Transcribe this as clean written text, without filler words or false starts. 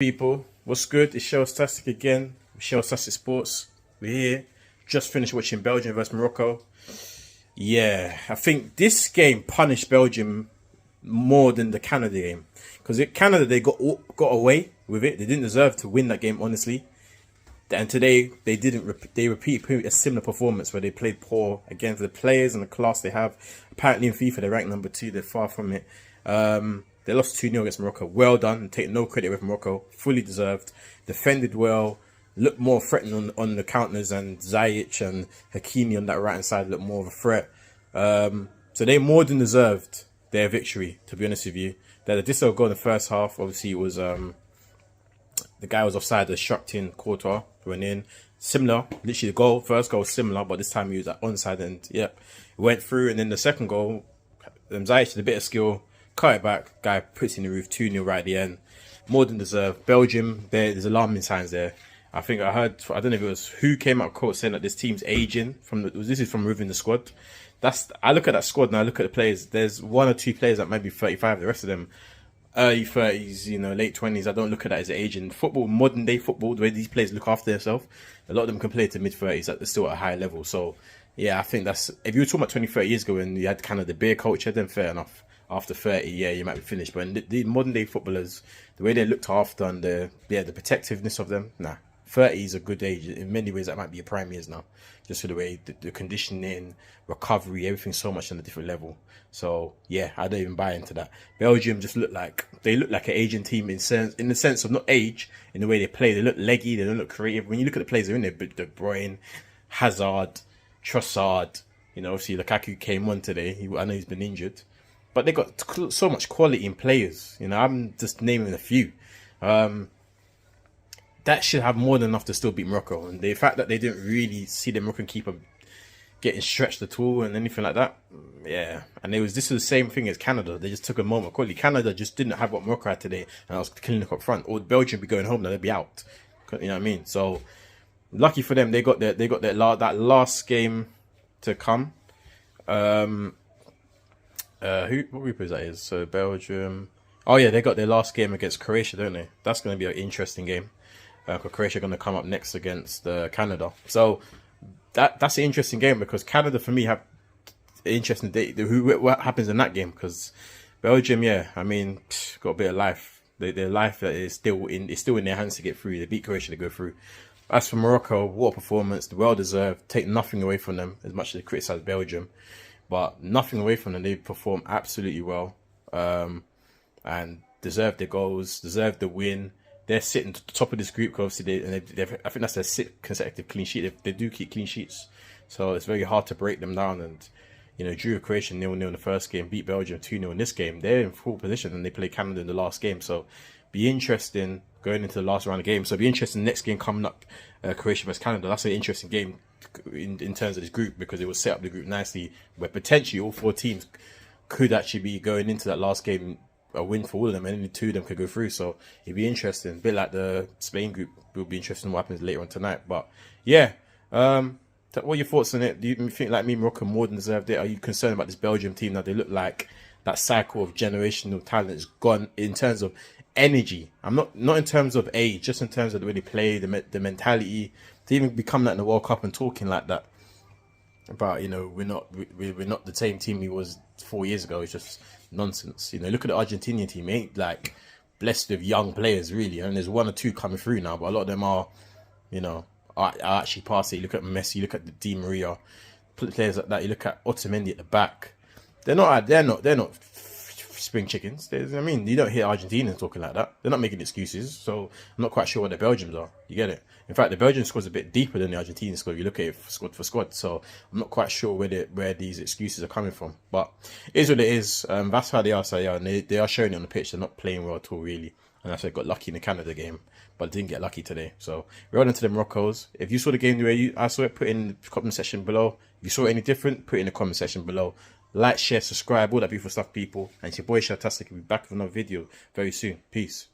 People, what's good? It's Tastic again. Tastic Sports. We're here. Just finished watching Belgium versus Morocco. Yeah, I think this game punished Belgium more than the Canada game because Canada they got away with it. They didn't deserve to win that game, honestly. And today they didn't. They repeat a similar performance where they played poor again for the players and the class they have. Apparently in FIFA they're ranked number 2. They're far from it. They lost 2-0 against Morocco. Well done. Take no credit with Morocco. Fully deserved. Defended well. Looked more threatening on the counters, and Ziyech and Hakimi on that right hand side looked more of a threat. So they more than deserved their victory, to be honest with you. They had a disallowed goal in the first half. Obviously it was the guy was offside, the struck in Courtois went in. Similar, literally the first goal was similar, but this time he was at onside and yep, it went through. And then the second goal, Ziyech had a bit of skill, cut it back, guy puts in the roof, 2-0 right at the end. More than deserved. Belgium, there's alarming signs there. I think I heard, I don't know if it was who came out quote saying that this team's aging. This is from within the squad. I look at that squad and I look at the players. There's 1 or 2 players that might be 35. The rest of them, early 30s, late 20s. I don't look at that as aging. Football, modern day football, the way these players look after themselves, a lot of them can play to mid 30s. They're still at a high level. So yeah, I think that's, if you were talking about 20, 30 years ago and you had kind of the beer culture, then fair enough. After 30, yeah, you might be finished. But the modern day footballers, the way they're looked after and the protectiveness of them, nah. 30 is a good age. In many ways, that might be your prime years now. Just for the way the conditioning, recovery, everything's so much on a different level. So yeah, I don't even buy into that. Belgium just look like an Asian team in the sense of not age, in the way they play. They look leggy. They don't look creative. When you look at the players they're in there, De Bruyne, Hazard, Trossard. Obviously Lukaku came on today. I know he's been injured, but they got so much quality in players. I'm just naming a few. That should have more than enough to still beat Morocco. And the fact that they didn't really see the Moroccan keeper getting stretched at all and anything like that, yeah. And this is the same thing as Canada. They just took a moment. Quality. Canada just didn't have what Morocco had today, and I was killing them up front. Or Belgium be going home now, they'd be out. You know what I mean? So lucky for them, they got that last game to come. What group is that? Is so Belgium. Oh yeah, they got their last game against Croatia, don't they? That's going to be an interesting game. Croatia are going to come up next against Canada. So that's an interesting game because Canada, for me, have an interesting day. What happens in that game? Because Belgium, yeah, I mean, got a bit of life. Their life is still in their hands to get through. They beat Croatia to go through. As for Morocco, what a performance. Well deserved. Take nothing away from them, as much as they criticise Belgium. But nothing away from them. They perform absolutely well. And deserved their goals, deserved the win. They're sitting at the top of this group because obviously I think that's their 6th consecutive clean sheet. They do keep clean sheets, so it's very hard to break them down. And drew Croatia 0-0 in the first game, beat Belgium 2-0 in this game. They're in full position and they play Canada in the last game. So be interesting going into the last round of games. So be interesting next game coming up, Croatia versus Canada. That's an interesting game in terms of this group because it will set up the group nicely where potentially all 4 teams could actually be going into that last game a win for all of them, and only 2 of them could go through. So it'd be interesting. A bit like the Spain group, will be interesting what happens later on tonight. But yeah, what are your thoughts on it? Do you think, like me, Morocco more than deserved it? Are you concerned about this Belgium team now? They look like that cycle of generational talent is gone in terms of energy. I'm not in terms of age, just in terms of the way they play, the mentality. To even become that in the World Cup and talking like that about we're not the same team we was 4 years ago. It's just nonsense. Look at the Argentinian team. It ain't like blessed with young players really, and there's 1 or 2 coming through now, but a lot of them are actually past it. You look at Messi, you look at the Di Maria players like that. You look at Otamendi at the back. They're not spring chickens. You don't hear Argentinians talking like that. They're not making excuses. So I'm not quite sure what the Belgians are. You get it? In fact, the Belgian squad's a bit deeper than the Argentinian squad. You look at it squad for squad. So I'm not quite sure where these excuses are coming from. But it is what it is. That's how they are. So yeah, and they are showing it on the pitch. They're not playing well at all, really. And that's why they got lucky in the Canada game, but didn't get lucky today. So we're on into the Moroccos. If you saw the game the way I saw it, put it in the comment section below. If you saw it any different, put it in the comment section below. Like, share, subscribe, all that beautiful stuff, people. And it's your boy Tastic. We'll be back with another video very soon. Peace.